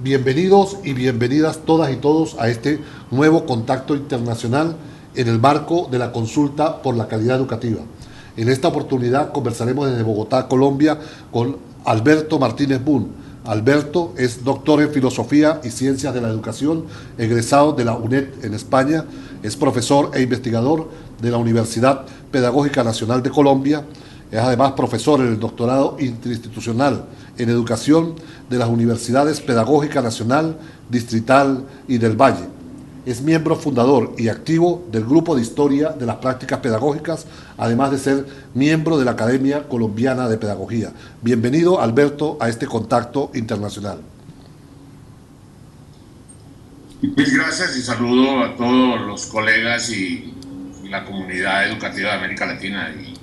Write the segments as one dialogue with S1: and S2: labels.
S1: Bienvenidos y bienvenidas todas y todos a este nuevo contacto internacional en el marco de la consulta por la calidad educativa. En esta oportunidad conversaremos desde Bogotá, Colombia, con Alberto Martínez Boone. Alberto es doctor en Filosofía y Ciencias de la Educación, egresado de la UNED en España, es profesor e investigador de la Universidad Pedagógica Nacional de Colombia, es además profesor en el doctorado interinstitucional en Educación de las Universidades Pedagógica Nacional, Distrital y del Valle. Es miembro fundador y activo del Grupo de Historia de las Prácticas Pedagógicas, además de ser miembro de la Academia Colombiana de Pedagogía. Bienvenido, Alberto, a este contacto internacional.
S2: Muchas gracias y saludo a todos los colegas y la comunidad educativa de América Latina y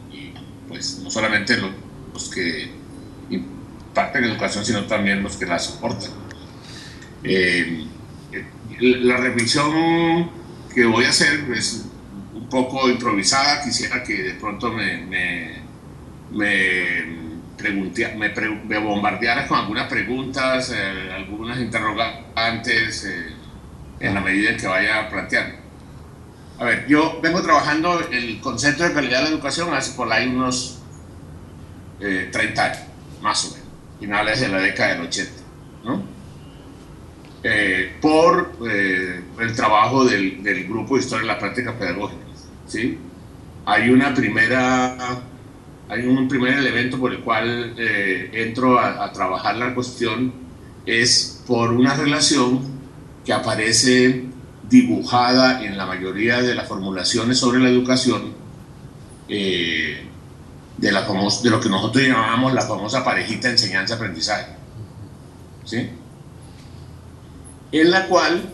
S2: pues no solamente los que imparten educación, sino también los que la soportan. La reflexión que voy a hacer es un poco improvisada. Quisiera que de pronto me bombardearas con algunas preguntas, algunas interrogantes, en la medida en que vaya planteando. A ver, yo vengo trabajando el concepto de calidad de la educación hace por ahí unos 30 años, más o menos, finales de la década del 80, ¿no? Por el trabajo del Grupo de Historia de las Prácticas Pedagógicas, ¿sí? Hay un primer elemento por el cual entro a trabajar la cuestión, es por una relación que aparece dibujada en la mayoría de las formulaciones sobre la educación, de lo que nosotros llamamos la famosa parejita enseñanza-aprendizaje, ¿sí? En la cual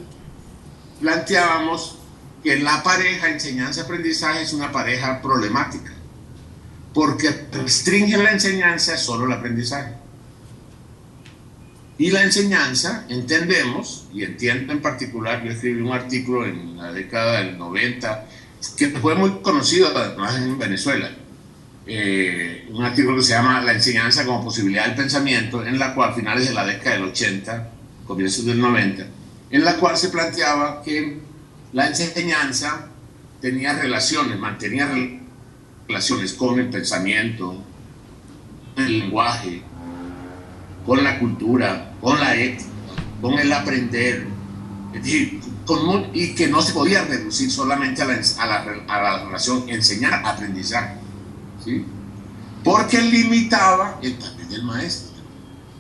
S2: planteábamos que la pareja enseñanza-aprendizaje es una pareja problemática, porque restringe la enseñanza solo al aprendizaje. Y la enseñanza, entendemos, y entiendo en particular, yo escribí un artículo en la década del 90, que fue muy conocido además en Venezuela, un artículo que se llama La enseñanza como posibilidad del pensamiento, en la cual a finales de la década del 80, comienzos del 90, en la cual se planteaba que la enseñanza mantenía relaciones con el pensamiento, con el lenguaje, con la cultura, con la ética, con el aprender, es decir, y que no se podía reducir solamente a la relación enseñar-aprendizaje, ¿sí? Porque limitaba el papel del maestro,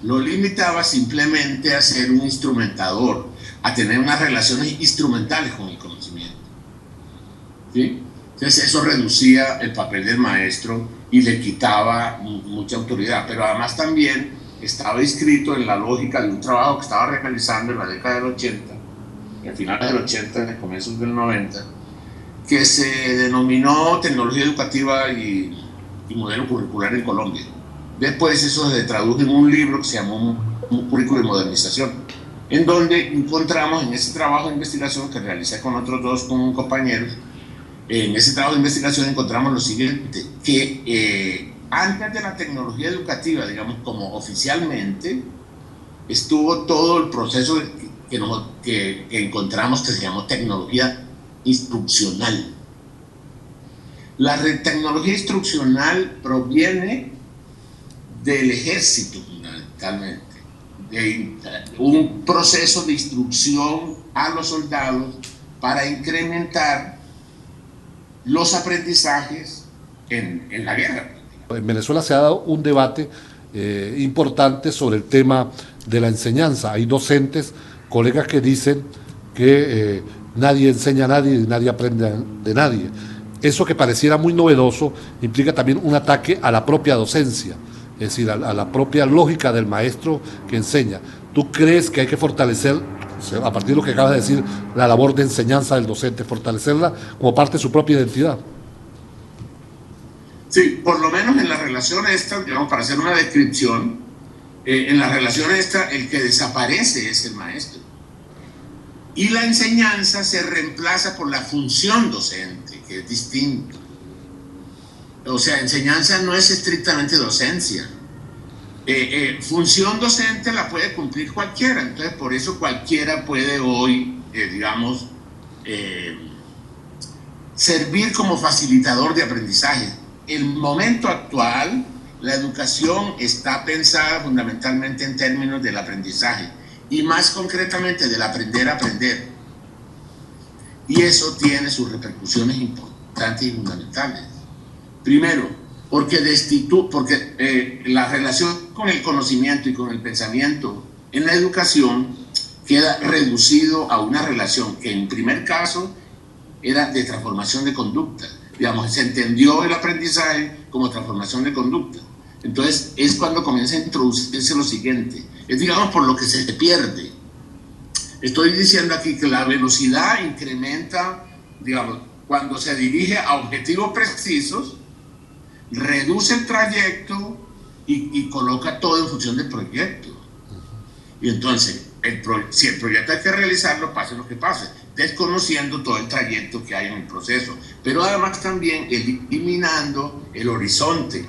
S2: lo limitaba simplemente a ser un instrumentador, a tener unas relaciones instrumentales con el conocimiento, ¿sí? Entonces eso reducía el papel del maestro y le quitaba mucha autoridad, pero además también estaba inscrito en la lógica de un trabajo que estaba realizando en la década del 80, a finales del 80, en comienzos del 90, que se denominó Tecnología Educativa y Modelo Curricular en Colombia. Después eso se tradujo en un libro que se llamó Un Currículo de Modernización, en donde encontramos en ese trabajo de investigación que realicé con otros dos compañeros, en ese trabajo de investigación encontramos lo siguiente, que antes de la tecnología educativa, digamos, como oficialmente, estuvo todo el proceso que encontramos que se llamó tecnología instruccional. La tecnología instruccional proviene del ejército, fundamentalmente, de un proceso de instrucción a los soldados para incrementar los aprendizajes en la guerra.
S1: En Venezuela se ha dado un debate importante sobre el tema de la enseñanza. Hay docentes, colegas que dicen que nadie enseña a nadie y nadie aprende de nadie. Eso que pareciera muy novedoso implica también un ataque a la propia docencia, es decir, a la propia lógica del maestro que enseña. ¿Tú crees que hay que fortalecer, a partir de lo que acabas de decir, la labor de enseñanza del docente, fortalecerla como parte de su propia identidad?
S2: Sí, por lo menos en la relación esta, digamos, para hacer una descripción, en la relación esta el que desaparece es el maestro. Y la enseñanza se reemplaza por la función docente, que es distinto. O sea, enseñanza no es estrictamente docencia. función docente la puede cumplir cualquiera, entonces por eso cualquiera puede hoy, digamos, servir como facilitador de aprendizaje. En el momento actual, la educación está pensada fundamentalmente en términos del aprendizaje y más concretamente del aprender a aprender. Y eso tiene sus repercusiones importantes y fundamentales. Primero, porque la relación con el conocimiento y con el pensamiento en la educación queda reducido a una relación que en primer caso era de transformación de conducta. Digamos, se entendió el aprendizaje como transformación de conducta. Entonces es cuando comienza a introducirse lo siguiente. Es, digamos, por lo que se pierde. Estoy diciendo aquí que la velocidad incrementa, digamos, cuando se dirige a objetivos precisos, reduce el trayecto y coloca todo en función del proyecto. Y entonces, si el proyecto hay que realizarlo, pase lo que pase, desconociendo todo el trayecto que hay en el proceso, pero además también eliminando el horizonte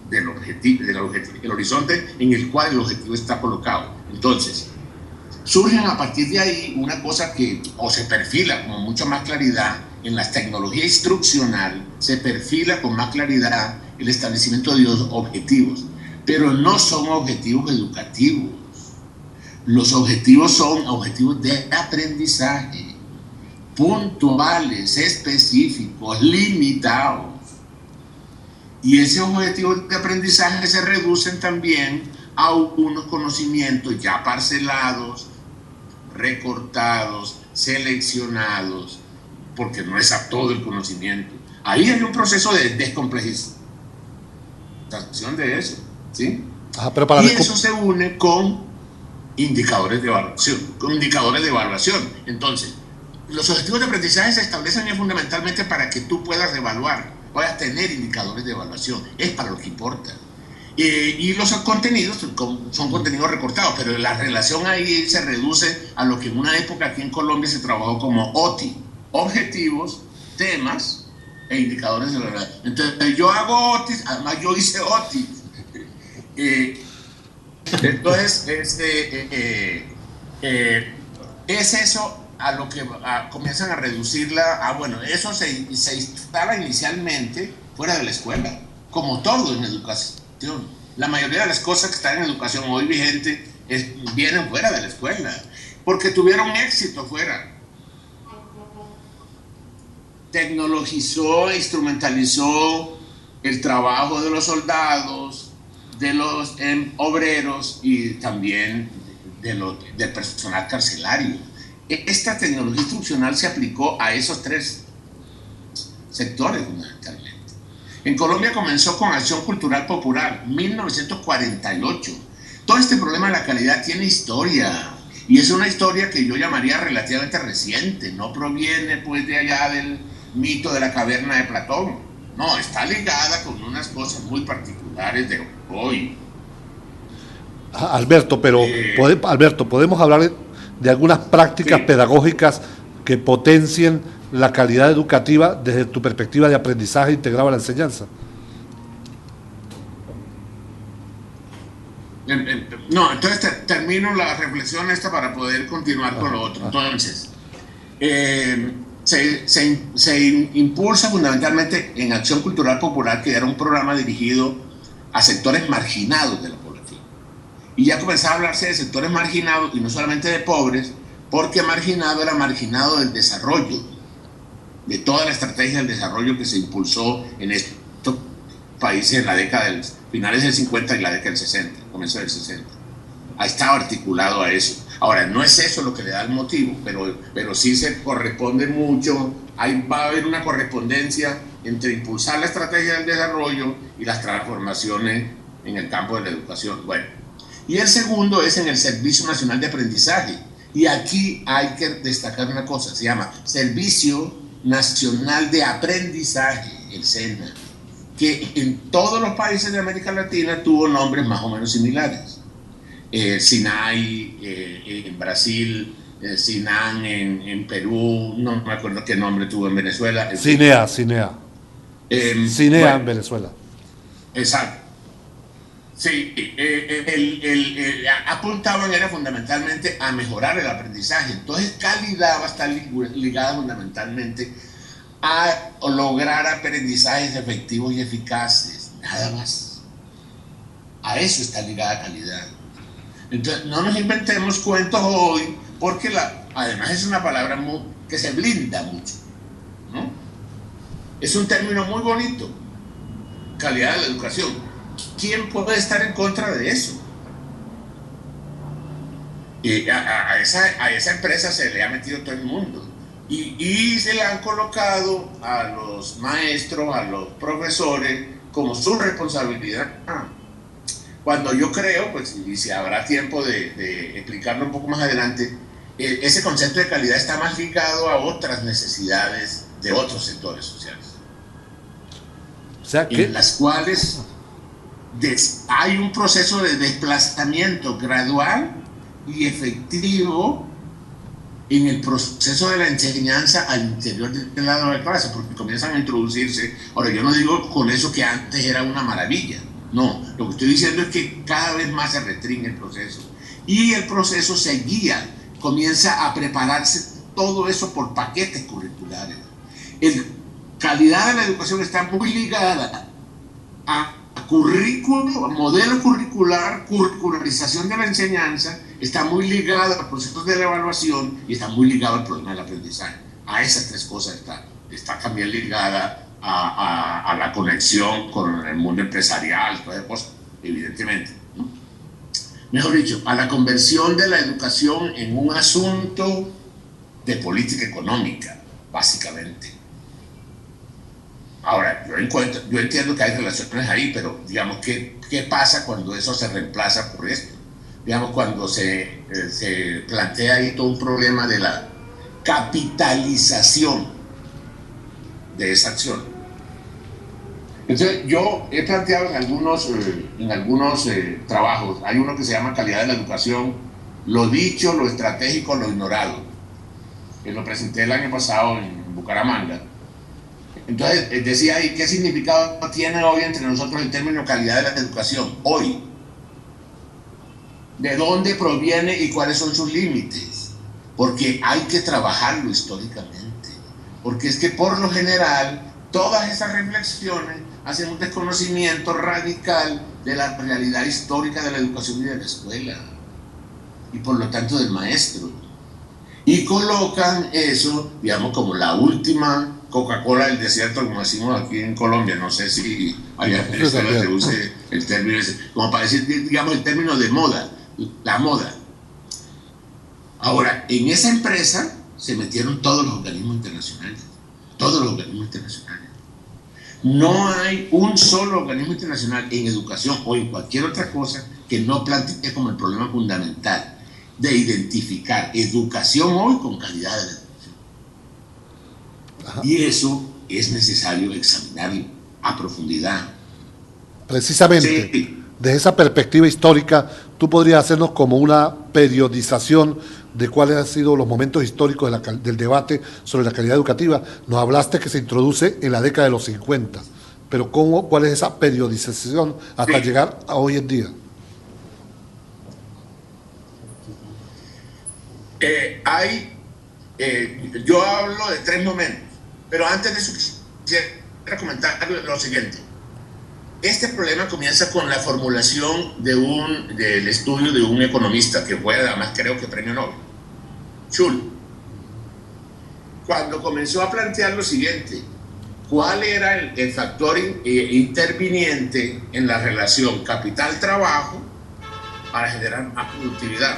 S2: del objetivo, el horizonte en el cual el objetivo está colocado. Entonces, surgen a partir de ahí una cosa que o se perfila con mucha más claridad en la tecnología instruccional, se perfila con más claridad el establecimiento de los objetivos, pero no son objetivos educativos. Los objetivos son objetivos de aprendizaje, puntuales, específicos, limitados. Y esos objetivos de aprendizaje se reducen también a unos conocimientos ya parcelados, recortados, seleccionados, porque no es a todo el conocimiento. Ahí hay un proceso de descomplejización de eso, ¿sí? Y eso se une con indicadores de evaluación, Entonces, los objetivos de aprendizaje se establecen fundamentalmente para que tú puedas evaluar, puedas tener indicadores de evaluación, es para lo que importa. Y los contenidos son contenidos recortados, pero la relación ahí se reduce a lo que en una época aquí en Colombia se trabajó como OTI, objetivos, temas e indicadores de evaluación. Entonces yo hago OTIs, además yo hice OTIs. Entonces, es eso a lo que comienzan a reducirla. Bueno, eso se instala inicialmente fuera de la escuela, como todo en educación. La mayoría de las cosas que están en educación hoy vigente vienen fuera de la escuela, porque tuvieron éxito fuera. Tecnologizó, instrumentalizó el trabajo de los soldados, de los obreros y también del personal carcelario. Esta tecnología instruccional se aplicó a esos tres sectores fundamentalmente. En Colombia comenzó con Acción Cultural Popular, 1948. Todo este problema de la calidad tiene historia, y es una historia que yo llamaría relativamente reciente, no proviene pues de allá del mito de la caverna de Platón, no, está ligada con unas cosas muy particulares de hoy.
S1: Alberto, podemos hablar de algunas prácticas pedagógicas que potencien la calidad educativa desde tu perspectiva de aprendizaje integrado a la enseñanza.
S2: No, entonces termino la reflexión esta para poder continuar con lo otro. Entonces, se impulsa fundamentalmente en Acción Cultural Popular, que era un programa dirigido a sectores marginados de la población. Y ya comenzaba a hablarse de sectores marginados, y no solamente de pobres, porque marginado era marginado del desarrollo, de toda la estrategia del desarrollo que se impulsó en estos países en la década de finales del 50 y la década del 60, comienzo del 60. Ha estado articulado a eso. Ahora, no es eso lo que le da el motivo, pero sí se corresponde mucho, va a haber una correspondencia entre impulsar la estrategia del desarrollo y las transformaciones en el campo de la educación. Bueno, y el segundo es en el Servicio Nacional de Aprendizaje, y aquí hay que destacar una cosa, se llama Servicio Nacional de Aprendizaje, el SENA, que en todos los países de América Latina tuvo nombres más o menos similares. SINAI en Brasil, SINAN en Perú, no me acuerdo qué nombre tuvo en Venezuela.
S1: CINEA en Venezuela.
S2: Exacto. Sí, apuntaban era fundamentalmente a mejorar el aprendizaje. Entonces, calidad va a estar ligada fundamentalmente a lograr aprendizajes efectivos y eficaces, nada más. A eso está ligada calidad. Entonces, no nos inventemos cuentos hoy, porque además es una palabra que se blinda mucho, ¿no? Es un término muy bonito, calidad de la educación. ¿Quién puede estar en contra de eso? Y a esa empresa se le ha metido todo el mundo. Y se le han colocado a los maestros, a los profesores, como su responsabilidad. Cuando yo creo, pues, y si habrá tiempo de explicarlo un poco más adelante, ese concepto de calidad está más ligado a otras necesidades de otros sectores sociales.
S1: O sea que
S2: en las cuales hay un proceso de desplazamiento gradual y efectivo en el proceso de la enseñanza al interior del lado de la clase, porque comienzan a introducirse. Ahora, yo no digo con eso que antes era una maravilla, no, lo que estoy diciendo es que cada vez más se restringe el proceso, y el proceso se guía, comienza a prepararse todo eso por paquetes curriculares. La calidad de la educación está muy ligada a currículo, modelo curricular, curricularización de la enseñanza, está muy ligado a procesos de la evaluación y está muy ligado al problema del aprendizaje. A esas tres cosas está también ligada a la conexión con el mundo empresarial, todas esas cosas, evidentemente, ¿no? Mejor dicho, a la conversión de la educación en un asunto de política económica, básicamente. Ahora, yo entiendo que hay relaciones ahí, pero digamos, ¿qué pasa cuando eso se reemplaza por esto? Digamos, cuando se plantea ahí todo un problema de la capitalización de esa acción. Entonces, yo he planteado en algunos trabajos, hay uno que se llama calidad de la educación, lo dicho, lo estratégico, lo ignorado. Lo presenté el año pasado en Bucaramanga. Entonces, decía ahí, ¿qué significado tiene hoy entre nosotros el término calidad de la educación? Hoy. ¿De dónde proviene y cuáles son sus límites? Porque hay que trabajarlo históricamente. Porque es que por lo general, todas esas reflexiones hacen un desconocimiento radical de la realidad histórica de la educación y de la escuela. Y por lo tanto del maestro. Y colocan eso, digamos, como la última Coca-Cola del desierto, como decimos aquí en Colombia. No sé si allá en Venezuela se use el término ese, como para decir, digamos, el término de moda, la moda. Ahora, en esa empresa se metieron todos los organismos internacionales, todos los organismos internacionales. No hay un solo organismo internacional en educación o en cualquier otra cosa que no plantee como el problema fundamental de identificar educación hoy con calidad de la educación. Ajá. Y eso es necesario examinarlo a profundidad.
S1: Precisamente, sí. Desde esa perspectiva histórica, tú podrías hacernos como una periodización de cuáles han sido los momentos históricos del debate sobre la calidad educativa. Nos hablaste que se introduce en la década de los 50, pero ¿cuál es esa periodización hasta llegar a hoy en día?
S2: Yo hablo de tres momentos, pero antes de eso quisiera comentar lo siguiente. Este problema comienza con la formulación del estudio de un economista que fue además creo que premio Nobel, Schul, cuando comenzó a plantear lo siguiente: ¿cuál era el factor interviniente en la relación capital-trabajo para generar más productividad?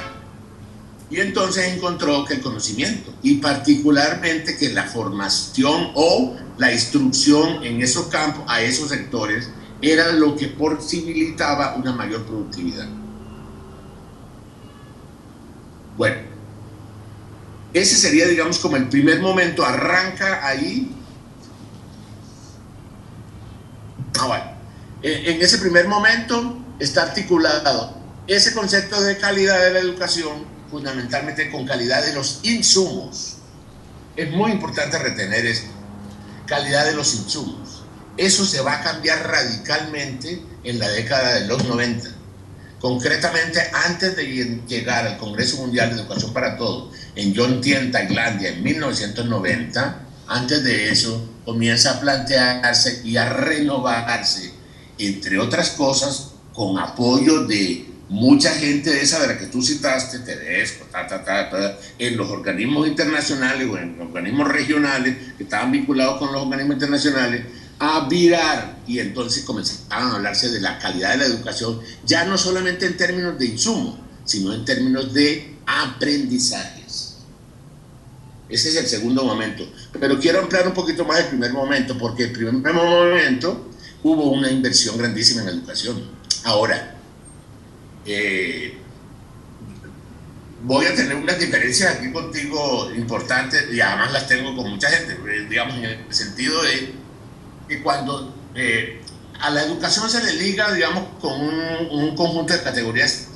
S2: Y entonces encontró que el conocimiento, y particularmente que la formación o la instrucción en esos campos, a esos sectores, era lo que posibilitaba una mayor productividad. Bueno, ese sería, digamos, como el primer momento, arranca ahí. Bueno, en ese primer momento está articulado ese concepto de calidad de la educación, fundamentalmente con calidad de los insumos. Es muy importante retener esto, calidad de los insumos. Eso se va a cambiar radicalmente en la década de los 90. Concretamente, antes de llegar al Congreso Mundial de Educación para Todos en Yontian, Tailandia, en 1990, antes de eso comienza a plantearse y a renovarse, entre otras cosas, con apoyo de mucha gente de esa de la que tú citaste, Tedesco, en los organismos internacionales o en los organismos regionales que estaban vinculados con los organismos internacionales, a virar, y entonces comenzaban a hablarse de la calidad de la educación, ya no solamente en términos de insumo, sino en términos de aprendizajes. Ese es el segundo momento. Pero quiero ampliar un poquito más el primer momento, porque el primer momento hubo una inversión grandísima en educación. Ahora, voy a tener unas diferencias aquí contigo importantes, y además las tengo con mucha gente, digamos, en el sentido de que cuando a la educación se le liga, digamos, con un conjunto de categorías,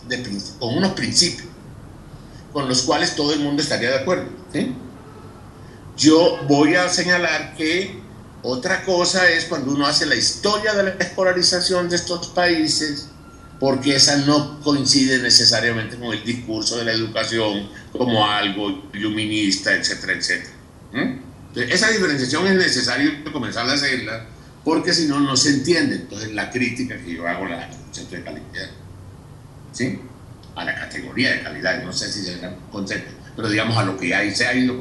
S2: con unos principios, con los cuales todo el mundo estaría de acuerdo, ¿sí? Yo voy a señalar que otra cosa es cuando uno hace la historia de la escolarización de estos países, porque esa no coincide necesariamente con el discurso de la educación como algo iluminista, etcétera, etcétera. Entonces, esa diferenciación es necesario comenzar a hacerla, porque si no, no se entiende. Entonces, la crítica que yo hago al concepto de calidad, ¿sí? A la categoría de calidad, no sé si es el concepto, pero digamos a lo que ahí se ha ido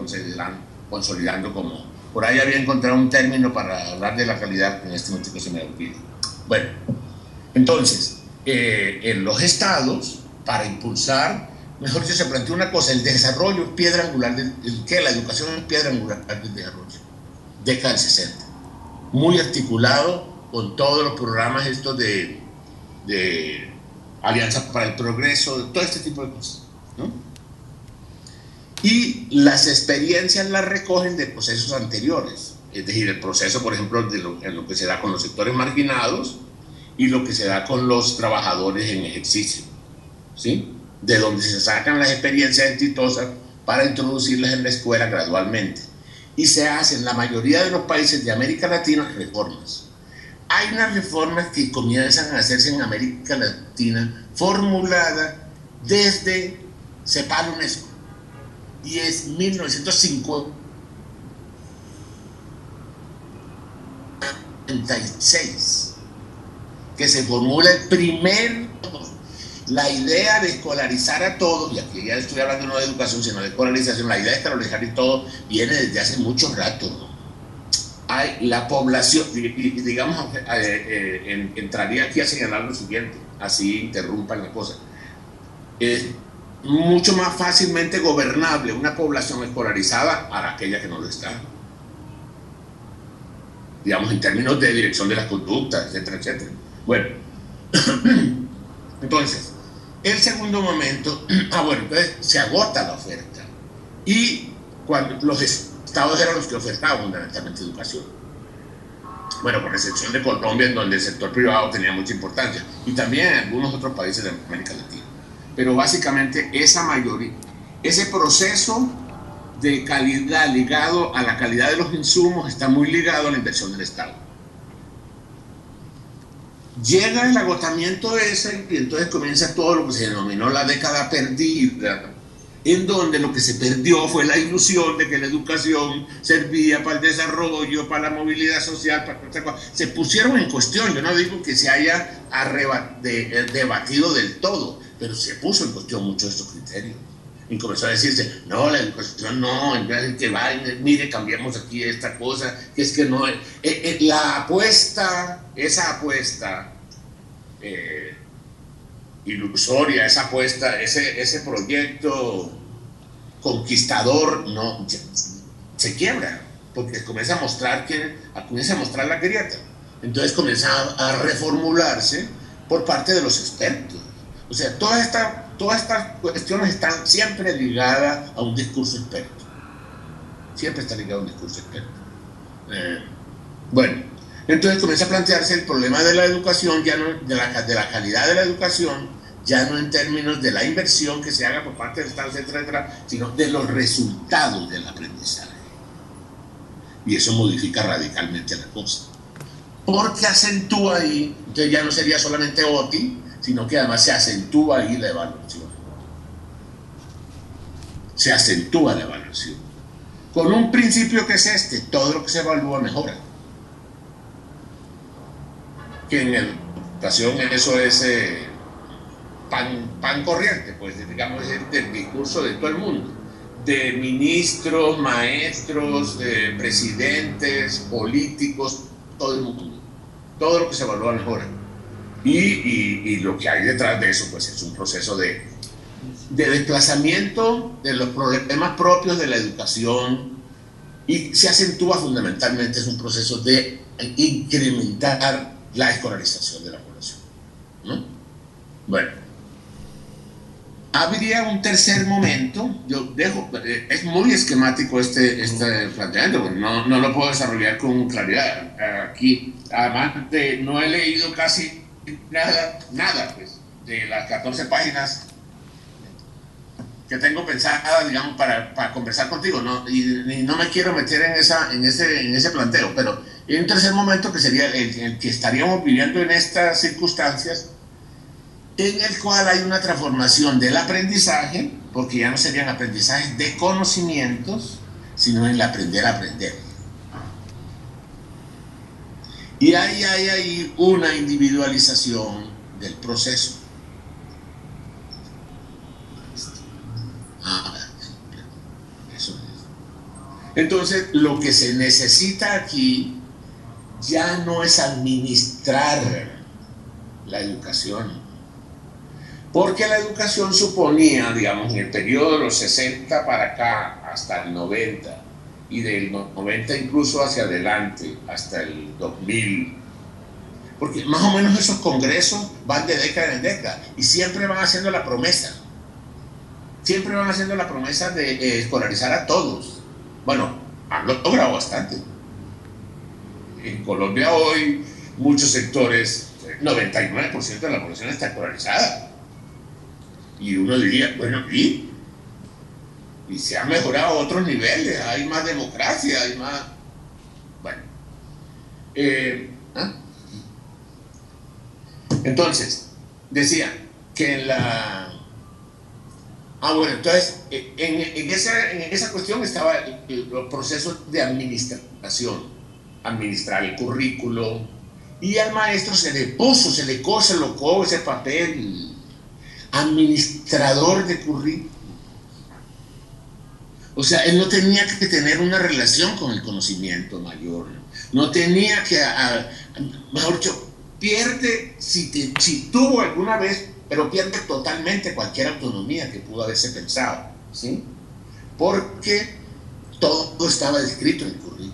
S2: consolidando como... Por ahí había encontrado un término para hablar de la calidad, que en este momento se me olvida. Bueno, entonces, en los estados, para impulsar, mejor dicho, se planteó una cosa: el desarrollo es piedra angular, la educación es piedra angular del desarrollo, década del 60, muy articulado con todos los programas estos de Alianza para el Progreso, todo este tipo de cosas, ¿no? Y las experiencias las recogen de procesos anteriores, es decir, el proceso, por ejemplo, en lo que se da con los sectores marginados y lo que se da con los trabajadores en ejercicio, ¿sí? De donde se sacan las experiencias exitosas para introducirlas en la escuela gradualmente. Y se hacen en la mayoría de los países de América Latina reformas. Hay unas reformas que comienzan a hacerse en América Latina formuladas desde CEPAL UNESCO, y es 1956 que se formula la idea de escolarizar a todos, y aquí ya estoy hablando no de educación sino de escolarización. La idea de escolarizar y todo viene desde hace mucho rato, ¿no? Hay la población, digamos, entraría aquí a señalar lo siguiente, así interrumpan la cosa. Es mucho más fácilmente gobernable una población escolarizada a aquella que no lo está, digamos, en términos de dirección de las conductas, etcétera, etcétera. Bueno, entonces, el segundo momento, entonces se agota la oferta, y cuando los estados eran los que ofertaban fundamentalmente educación, bueno, con excepción de Colombia, en donde el sector privado tenía mucha importancia, y también en algunos otros países de América Latina. Pero básicamente esa mayoría, ese proceso de calidad ligado a la calidad de los insumos está muy ligado a la inversión del Estado. Llega el agotamiento ese, y entonces comienza todo lo que se denominó la década perdida, en donde lo que se perdió fue la ilusión de que la educación servía para el desarrollo, para la movilidad social, para otra cosa. Se pusieron en cuestión, yo no digo que se haya debatido del todo, pero se puso en cuestión muchos de estos criterios. Y comenzó a decirse, no, la educación no, en vez de que mire, cambiamos aquí esta cosa, que es que no, la apuesta, esa apuesta ilusoria, esa apuesta, ese proyecto conquistador, no, se quiebra, porque comienza a mostrar la grieta. Entonces comienza a reformularse por parte de los expertos. O sea, todas estas cuestiones están siempre ligadas a un discurso experto. Siempre está ligado a un discurso experto. Bueno, entonces comienza a plantearse el problema de la educación, ya no, de la calidad de la educación, ya no en términos de la inversión que se haga por parte del Estado, etcétera, etcétera, sino de los resultados del aprendizaje. Y eso modifica radicalmente la cosa. Porque acentúa ahí, entonces ya no sería solamente OTI, sino que además se acentúa ahí la evaluación. Se acentúa la evaluación. Con un principio que es este: todo lo que se evalúa mejora. Que en educación eso es pan corriente, pues digamos, es del discurso de todo el mundo. De ministros, maestros, presidentes, políticos, todo el mundo. Todo lo que se evalúa mejora. Y lo que hay detrás de eso, pues es un proceso de desplazamiento de los problemas propios de la educación, y se acentúa fundamentalmente, es un proceso de incrementar la escolarización de la población, ¿no? Bueno, habría un tercer momento. Yo dejo, es muy esquemático este planteamiento, no lo puedo desarrollar con claridad aquí. Además, no he leído casi nada pues, de las 14 páginas que tengo pensadas, digamos, para conversar contigo, ¿no? Y no me quiero meter en ese planteo, pero hay un tercer momento que sería el que estaríamos viviendo en estas circunstancias, en el cual hay una transformación del aprendizaje, porque ya no serían aprendizajes de conocimientos, sino en el aprender a aprender. Y ahí hay ahí una individualización del proceso. Eso es. Entonces, lo que se necesita aquí ya no es administrar la educación, porque la educación suponía, digamos, en el periodo de los 60 para acá hasta el 90, y del 90 incluso hacia adelante hasta el 2000, porque más o menos esos congresos van de década en década y siempre van haciendo la promesa de escolarizar a todos. Bueno, han logrado bastante. En Colombia hoy muchos sectores, 99% de la población está escolarizada, y uno diría, bueno, y se han mejorado a otros niveles, hay más democracia, hay más... Bueno. Entonces, decía que en la... bueno, entonces, en esa cuestión estaba los procesos de administración, administrar el currículo, y al maestro se le colocó ese papel, administrador de currículo. O sea, él no tenía que tener una relación con el conocimiento mayor, no tenía que, mejor dicho, pierde, si tuvo alguna vez, pero pierde totalmente cualquier autonomía que pudo haberse pensado, ¿sí? Porque todo estaba descrito en el currículum.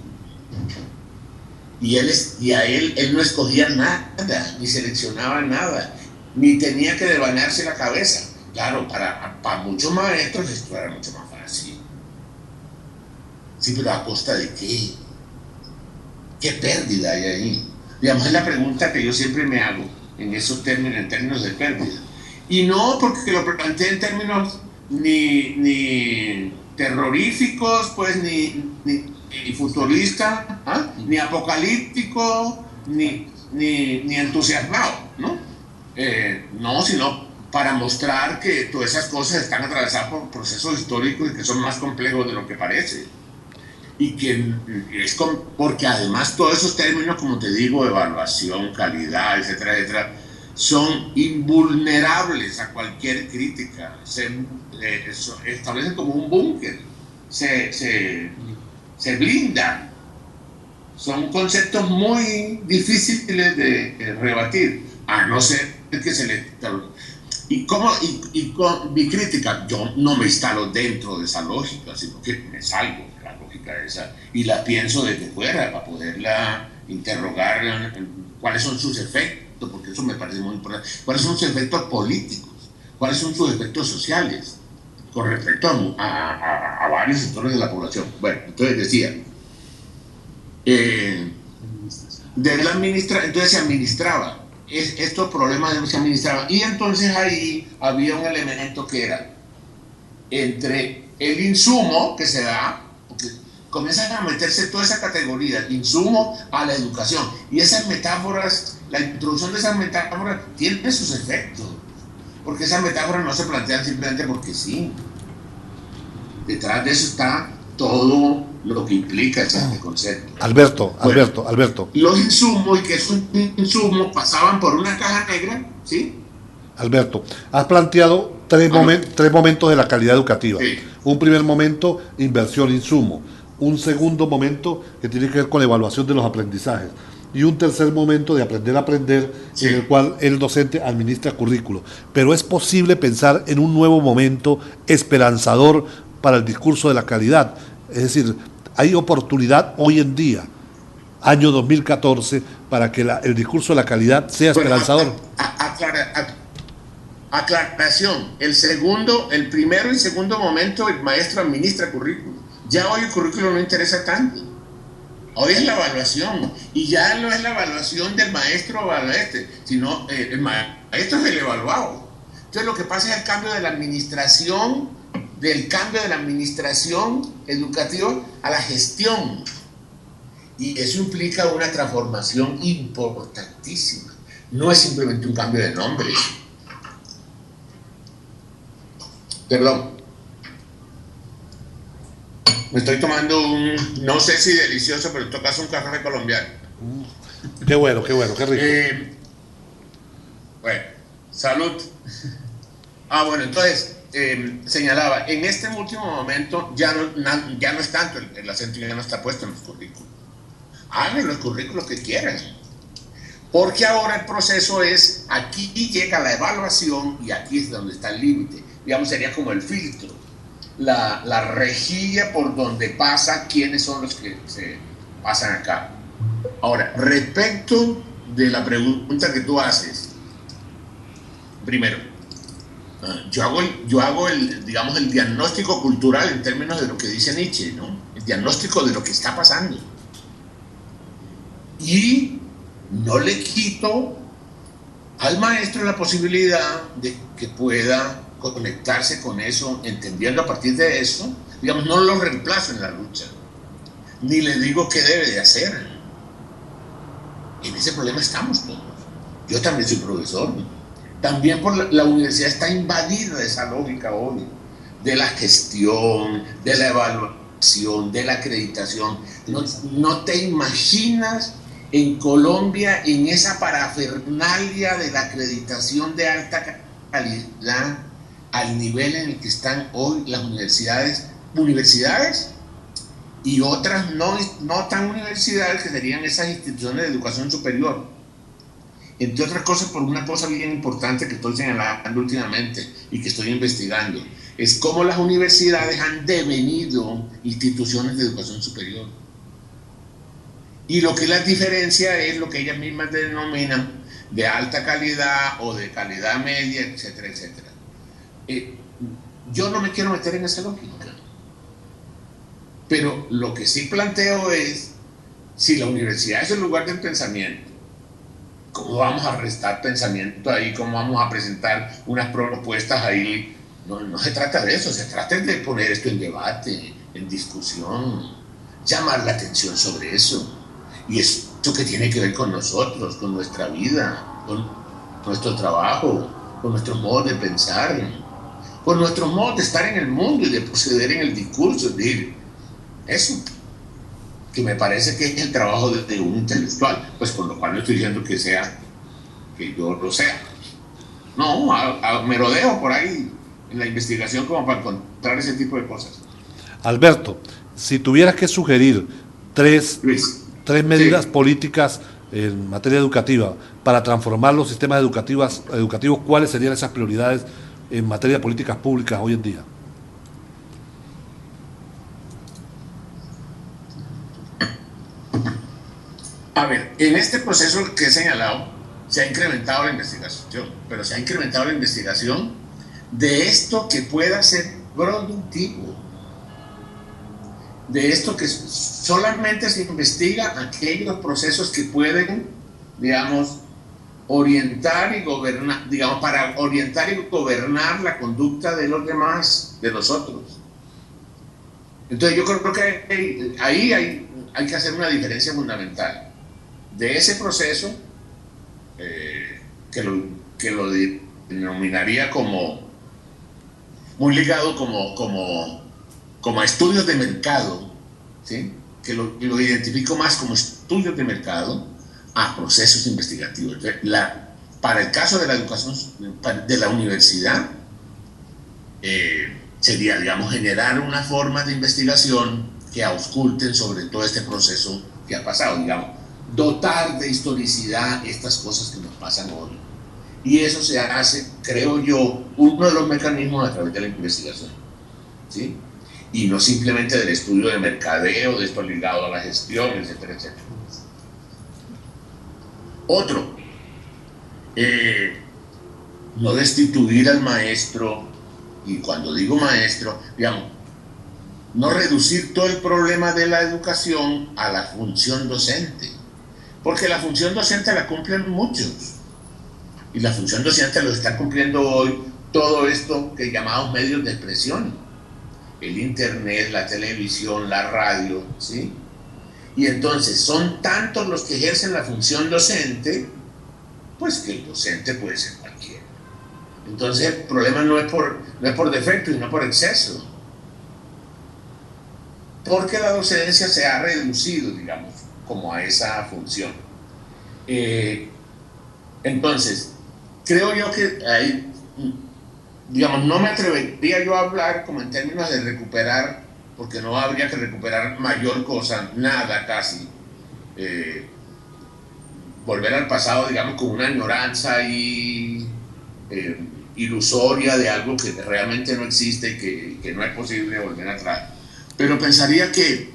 S2: Y él no escogía nada, ni seleccionaba nada, ni tenía que devanarse la cabeza. Claro, para muchos maestros esto era mucho más fácil. Sí, pero ¿a costa de qué? ¿Qué pérdida hay ahí? Digamos, es la pregunta que yo siempre me hago en esos términos, en términos de pérdida. Y no porque lo planteé en términos ni terroríficos, pues, ni futuristas, ni apocalíptico, ni entusiasmado, ¿no? No, sino para mostrar que todas esas cosas están atravesadas por procesos históricos y que son más complejos de lo que parece. Y que es porque además todos esos términos, como te digo, evaluación, calidad, etcétera, etcétera, son invulnerables a cualquier crítica. Se establecen como un búnker, se blindan. Son conceptos muy difíciles de rebatir, a no ser que se le... Y con mi crítica, yo no me instalo dentro de esa lógica, sino que me salgo de la lógica esa y la pienso desde fuera para poderla interrogar cuáles son sus efectos, porque eso me parece muy importante. ¿Cuáles son sus efectos políticos? ¿Cuáles son sus efectos sociales con respecto a varios sectores de la población? Bueno, entonces decía, entonces se administraba. Estos problemas se administraban, y entonces ahí había un elemento que era entre el insumo que se da, porque comienzan a meterse toda esa categoría, insumo a la educación. Y esas metáforas, la introducción de esas metáforas tiene sus efectos. Porque esas metáforas no se plantean simplemente porque sí. Detrás de eso está todo lo que implica ese concepto.
S1: Alberto.
S2: Los insumos, y que es un insumo, pasaban por una caja negra, ¿sí?
S1: Alberto, has planteado tres momentos de la calidad educativa.
S2: Sí.
S1: Un primer momento, inversión, insumo. Un segundo momento que tiene que ver con la evaluación de los aprendizajes. Y un tercer momento de aprender a aprender, sí, en el cual el docente administra currículo. Pero es posible pensar en un nuevo momento esperanzador para el discurso de la calidad. Es decir, hay oportunidad hoy en día, año 2014, para que el discurso de la calidad sea esperanzador.
S2: Aclaración, el primero y segundo momento el maestro administra currículo. Ya hoy el currículo no interesa tanto. Hoy es la evaluación, y ya no es la evaluación del maestro o sino el maestro es el evaluado. Entonces lo que pasa es el cambio de la administración, educativa a la gestión. Y eso implica una transformación importantísima. No es simplemente un cambio de nombre. Perdón. Me estoy tomando no sé si delicioso, pero en todo caso un café colombiano.
S1: Qué bueno, qué rico.
S2: Bueno, salud. Bueno, entonces, señalaba, en este último momento ya no es tanto, el acento ya no está puesto en los currículos. Hagan los currículos que quieran. Porque ahora el proceso es, aquí llega la evaluación y aquí es donde está el límite. Digamos, sería como el filtro, la rejilla por donde pasa quiénes son los que se pasan acá. Ahora, respecto de la pregunta que tú haces, primero, yo hago el diagnóstico cultural en términos de lo que dice Nietzsche, ¿no? El diagnóstico de lo que está pasando. Y no le quito al maestro la posibilidad de que pueda conectarse con eso, entendiendo a partir de eso, digamos, no lo reemplazo en la lucha, ni le digo qué debe de hacer. En ese problema estamos todos. Yo también soy profesor. También la universidad está invadida de esa lógica hoy, de la gestión, de la evaluación, de la acreditación. No te imaginas en Colombia, en esa parafernalia de la acreditación de alta calidad, al nivel en el que están hoy las universidades y otras no tan universidades, que serían esas instituciones de educación superior. Entre otras cosas, por una cosa bien importante que estoy señalando últimamente y que estoy investigando, es cómo las universidades han devenido instituciones de educación superior. Y lo que las diferencia es lo que ellas mismas denominan de alta calidad o de calidad media, etcétera, etcétera. Yo no me quiero meter en esa lógica, pero lo que sí planteo es, si la universidad es el lugar del pensamiento, ¿cómo vamos a restar pensamiento ahí? ¿Cómo vamos a presentar unas propuestas ahí? No se trata de eso, se trata de poner esto en debate, en discusión, llamar la atención sobre eso. Y eso que tiene que ver con nosotros, con nuestra vida, con nuestro trabajo, con nuestro modo de pensar, con nuestro modo de estar en el mundo y de proceder en el discurso. Es decir, eso, que me parece que es el trabajo de un intelectual, pues con lo cual no estoy diciendo que yo lo sea. No, me rodeo por ahí en la investigación como para encontrar ese tipo de cosas.
S1: Alberto, si tuvieras que sugerir tres medidas políticas en materia educativa para transformar los sistemas educativos, ¿cuáles serían esas prioridades en materia de políticas públicas hoy en día?
S2: A ver, en este proceso que he señalado, se ha incrementado la investigación, pero se ha incrementado la investigación de esto que pueda ser productivo, de esto que solamente se investiga aquellos procesos que pueden, digamos, orientar y gobernar, digamos, para orientar y gobernar la conducta de los demás, de nosotros. Entonces yo creo que ahí hay que hacer una diferencia fundamental de ese proceso que lo denominaría como muy ligado como a estudios de mercado, ¿sí? Que lo identifico más como estudios de mercado a procesos investigativos. Para el caso de la educación de la universidad, sería, digamos, generar una forma de investigación que ausculten sobre todo este proceso que ha pasado, digamos, dotar de historicidad estas cosas que nos pasan hoy. Y eso se hace, creo yo, uno de los mecanismos a través de la investigación, ¿sí? Y no simplemente del estudio de mercadeo, de esto ligado a la gestión, etcétera, etcétera. Otro, no destituir al maestro, y cuando digo maestro, digamos, no reducir todo el problema de la educación a la función docente, porque la función docente la cumplen muchos, y la función docente lo están cumpliendo hoy todo esto que llamamos medios de expresión, el internet, la televisión, la radio, ¿sí? Y entonces son tantos los que ejercen la función docente, pues que el docente puede ser cualquiera. Entonces el problema no es por defecto y no por exceso, porque la docencia se ha reducido, digamos, como a esa función. Entonces, creo yo que ahí, digamos, no me atrevería yo a hablar como en términos de recuperar, porque no habría que recuperar mayor cosa, nada casi. Volver al pasado, digamos, con una añoranza y ilusoria de algo que realmente no existe y que no es posible volver atrás. Pero pensaría que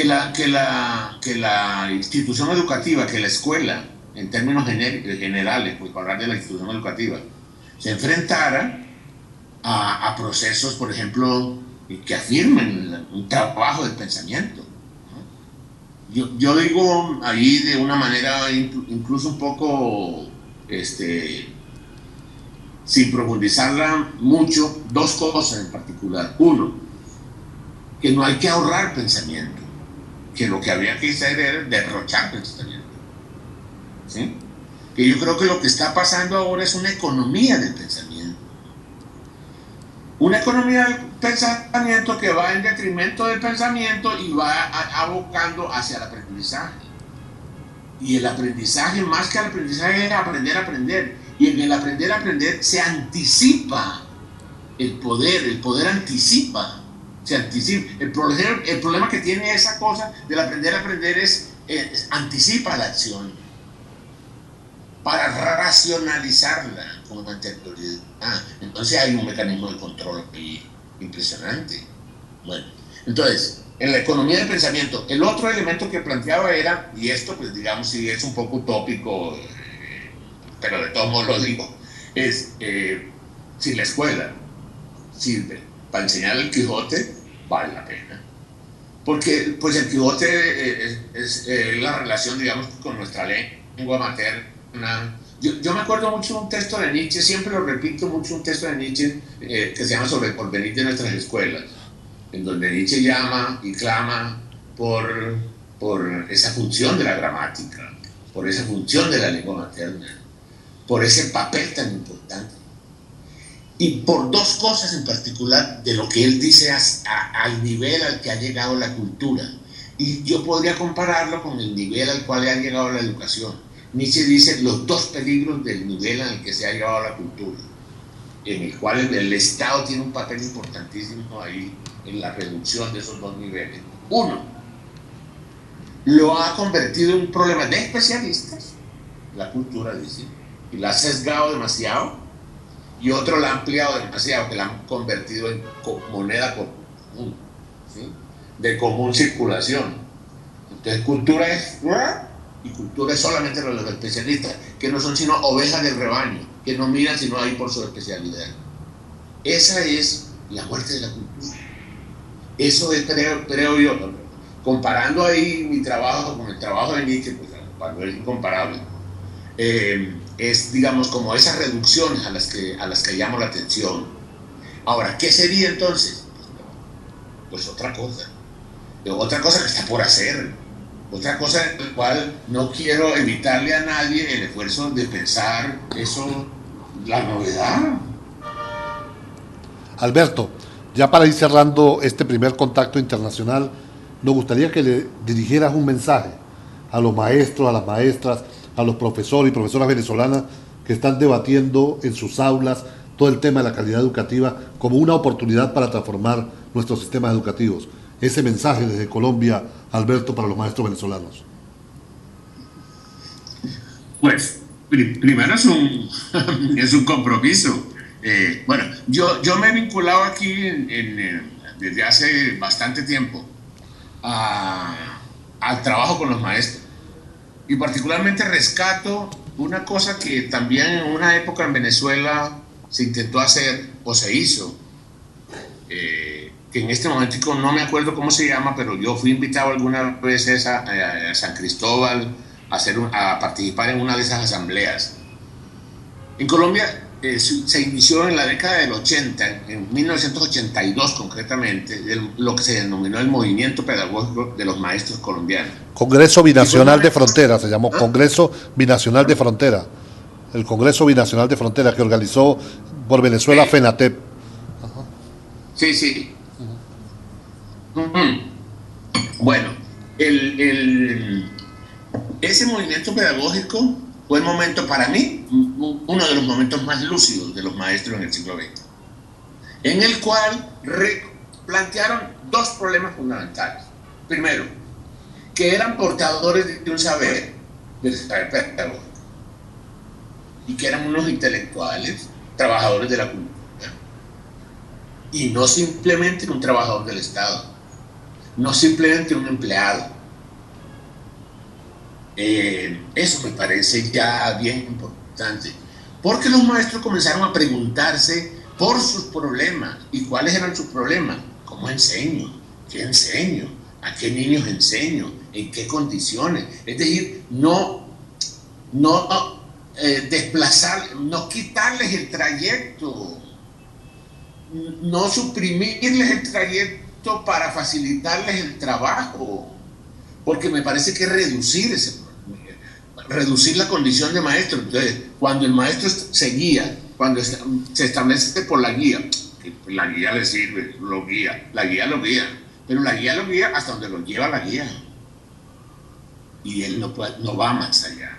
S2: la institución educativa, que la escuela, en términos generales, pues para hablar de la institución educativa, se enfrentara a procesos, por ejemplo, que afirmen un trabajo del pensamiento. Yo digo ahí de una manera incluso un poco, sin profundizarla mucho, dos cosas en particular. Uno, que no hay que ahorrar pensamiento, que lo que habría que hacer es derrochar pensamiento, ¿sí? Que yo creo que lo que está pasando ahora es una economía del pensamiento. Una economía del pensamiento que va en detrimento del pensamiento y va abocando hacia el aprendizaje. Y el aprendizaje, más que el aprendizaje, es aprender a aprender. Y en el aprender a aprender se anticipa el poder anticipa. Se anticipa. El problema que tiene esa cosa del aprender a aprender es anticipa la acción para racionalizarla con anterioridad. Entonces hay un mecanismo de control impresionante. Bueno, entonces, en la economía del pensamiento, el otro elemento que planteaba era, y esto pues digamos si es un poco utópico, pero de todos modos lo digo, es si la escuela sirve para enseñar el Quijote, vale la pena. Porque pues el Quijote es la relación, digamos, con nuestra lengua materna. Yo me acuerdo mucho de un texto de Nietzsche, siempre lo repito mucho, un texto de Nietzsche que se llama Sobre el porvenir de nuestras escuelas, en donde Nietzsche llama y clama por esa función de la gramática, por esa función de la lengua materna, por ese papel tan importante. Y por dos cosas en particular de lo que él dice al nivel al que ha llegado la cultura. Y yo podría compararlo con el nivel al cual ha llegado la educación. Nietzsche dice los dos peligros del nivel al que se ha llegado la cultura, en el cual el Estado tiene un papel importantísimo ahí en la reducción de esos dos niveles. Uno, lo ha convertido en un problema de especialistas, la cultura dice, y la ha sesgado demasiado, y otro la ha ampliado demasiado, que la han convertido en moneda común, ¿sí? De común circulación. Entonces cultura es, y cultura es solamente lo de los especialistas, que no son sino ovejas del rebaño, que no miran sino ahí por su especialidad. Esa es la muerte de la cultura. Eso es, creo yo, comparando ahí mi trabajo con el trabajo de Nietzsche, pues cuando es incomparable, es, digamos, como esas reducciones a las que llamo la atención. Ahora, ¿qué sería entonces? pues otra cosa que está por hacer, otra cosa en la cual no quiero evitarle a nadie el esfuerzo de pensar eso, la novedad.
S1: Alberto, ya para ir cerrando este primer contacto internacional, nos gustaría que le dirigieras un mensaje a los maestros, a las maestras, a los profesores y profesoras venezolanas que están debatiendo en sus aulas todo el tema de la calidad educativa como una oportunidad para transformar nuestros sistemas educativos. Ese mensaje desde Colombia, Alberto, para los maestros venezolanos.
S2: Pues, primero es un compromiso. Bueno, yo me he vinculado aquí desde hace bastante tiempo al trabajo con los maestros. Y particularmente rescato una cosa que también en una época en Venezuela se intentó hacer o se hizo, que en este momento no me acuerdo cómo se llama, pero yo fui invitado algunas veces a San Cristóbal a participar en una de esas asambleas. En Colombia se inició en la década del 80, en 1982 concretamente, lo que se denominó el movimiento pedagógico de los maestros colombianos.
S1: Congreso Binacional de Frontera, se llamó Congreso Binacional de Frontera. El Congreso Binacional de Frontera que organizó por Venezuela FENATEP.
S2: Sí, sí. Bueno, ese movimiento pedagógico fue el momento, para mí, uno de los momentos más lúcidos de los maestros en el siglo XX, en el cual plantearon dos problemas fundamentales. Primero, que eran portadores de un saber, del saber pedagógico, y que eran unos intelectuales, trabajadores de la cultura, y no simplemente un trabajador del Estado, no simplemente un empleado. Eso me parece ya bien importante, porque los maestros comenzaron a preguntarse por sus problemas. ¿Y cuáles eran sus problemas? ¿Cómo enseño? ¿Qué enseño? ¿A qué niños enseño? ¿En qué condiciones? Es decir, no desplazar, no quitarles el trayecto, no suprimirles el trayecto para facilitarles el trabajo, porque me parece que reducir la condición de maestro. Entonces, cuando el maestro se guía, cuando se establece por la guía, que la guía le sirve, lo guía, pero la guía lo guía hasta donde lo lleva la guía, y él no va más allá.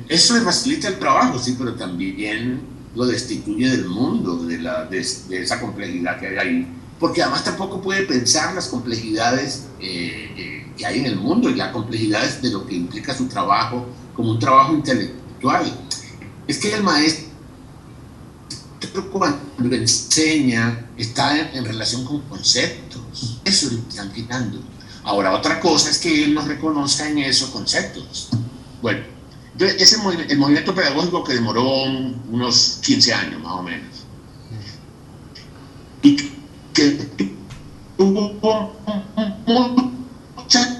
S2: Eso le facilita el trabajo, sí, pero también lo destituye del mundo, de esa complejidad que hay ahí, porque además tampoco puede pensar las complejidades que hay en el mundo y las complejidades de lo que implica su trabajo como un trabajo intelectual. Es que el maestro, cuando enseña, está en relación con conceptos. Eso lo están quitando. Ahora, otra cosa es que él no reconozca en esos conceptos. Bueno, entonces el movimiento pedagógico que demoró unos 15 años más o menos, y que tuvo muchas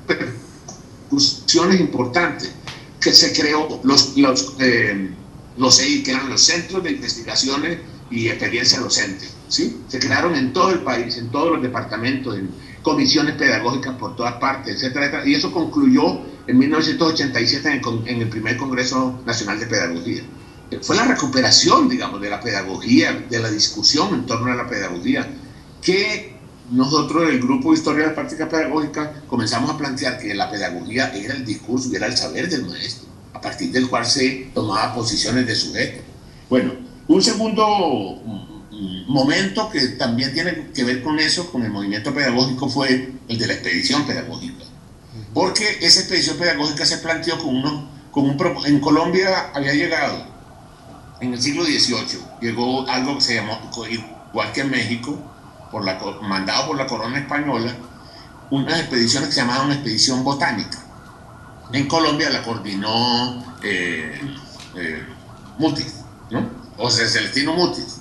S2: repercusiones importantes, que se creó los CEI, que eran los Centros de Investigaciones y Experiencia Docente, ¿sí? Se crearon en todo el país, en todos los departamentos, en comisiones pedagógicas por todas partes, etcétera, etcétera, y eso concluyó en 1987 en el primer Congreso Nacional de Pedagogía. Fue la recuperación, digamos, de la pedagogía, de la discusión en torno a la pedagogía, que nosotros, el Grupo de Historia de la Práctica Pedagógica, comenzamos a plantear que la pedagogía era el discurso y era el saber del maestro, a partir del cual se tomaba posiciones de sujeto. Bueno, un segundo momento que también tiene que ver con eso, con el movimiento pedagógico, fue el de la expedición pedagógica. Porque esa expedición pedagógica se planteó en Colombia había llegado, en el siglo XVIII, llegó algo que se llamó, igual que en México, mandado por la corona española, unas expediciones que se llamaban una expedición botánica. En Colombia la coordinó Mutis, ¿no? O sea, Celestino Mutis.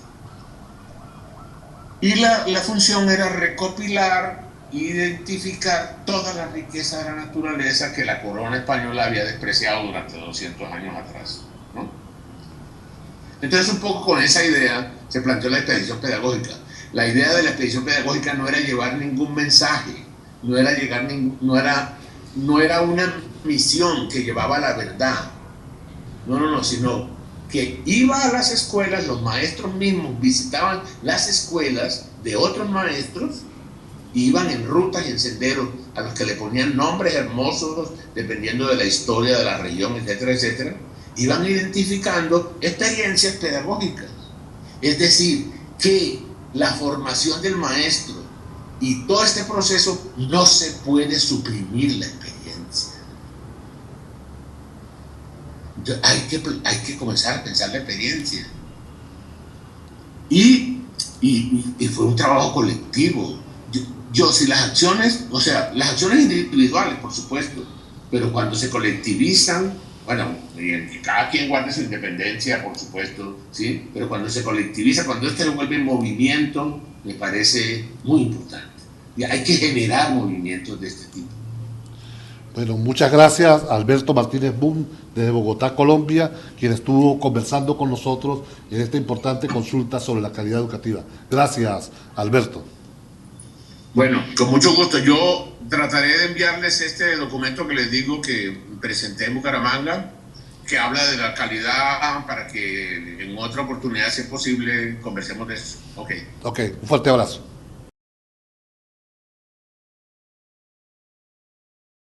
S2: Y la función era recopilar, identificar toda la riqueza de la naturaleza que la corona española había despreciado durante 200 años atrás, ¿no? Entonces, un poco con esa idea se planteó la expedición pedagógica. La idea de la expedición pedagógica no era llevar ningún mensaje, no era una misión que llevaba la verdad, no, sino que iba a las escuelas, los maestros mismos visitaban las escuelas de otros maestros, iban en rutas y en senderos a los que le ponían nombres hermosos dependiendo de la historia de la región, etcétera, etcétera, iban identificando experiencias pedagógicas. Es decir, que la formación del maestro y todo este proceso no se puede suprimir la experiencia. Entonces, hay que comenzar a pensar la experiencia. Y fue un trabajo colectivo. Si las acciones, o sea, las acciones individuales, por supuesto, pero cuando se colectivizan, bueno, que cada quien guarde su independencia, por supuesto, ¿sí? Pero cuando se colectiviza, cuando esto se vuelve movimiento, me parece muy importante. Y hay que generar movimientos de este tipo.
S1: Bueno, muchas gracias Alberto Martínez Boom desde Bogotá, Colombia, quien estuvo conversando con nosotros en esta importante consulta sobre la calidad educativa. Gracias, Alberto.
S2: Bueno, con mucho gusto. Yo trataré de enviarles este documento que les digo que presenté en Bucaramanga, que habla de la calidad, para que en otra oportunidad, si es posible, conversemos de eso. Ok.
S1: Ok, un fuerte abrazo.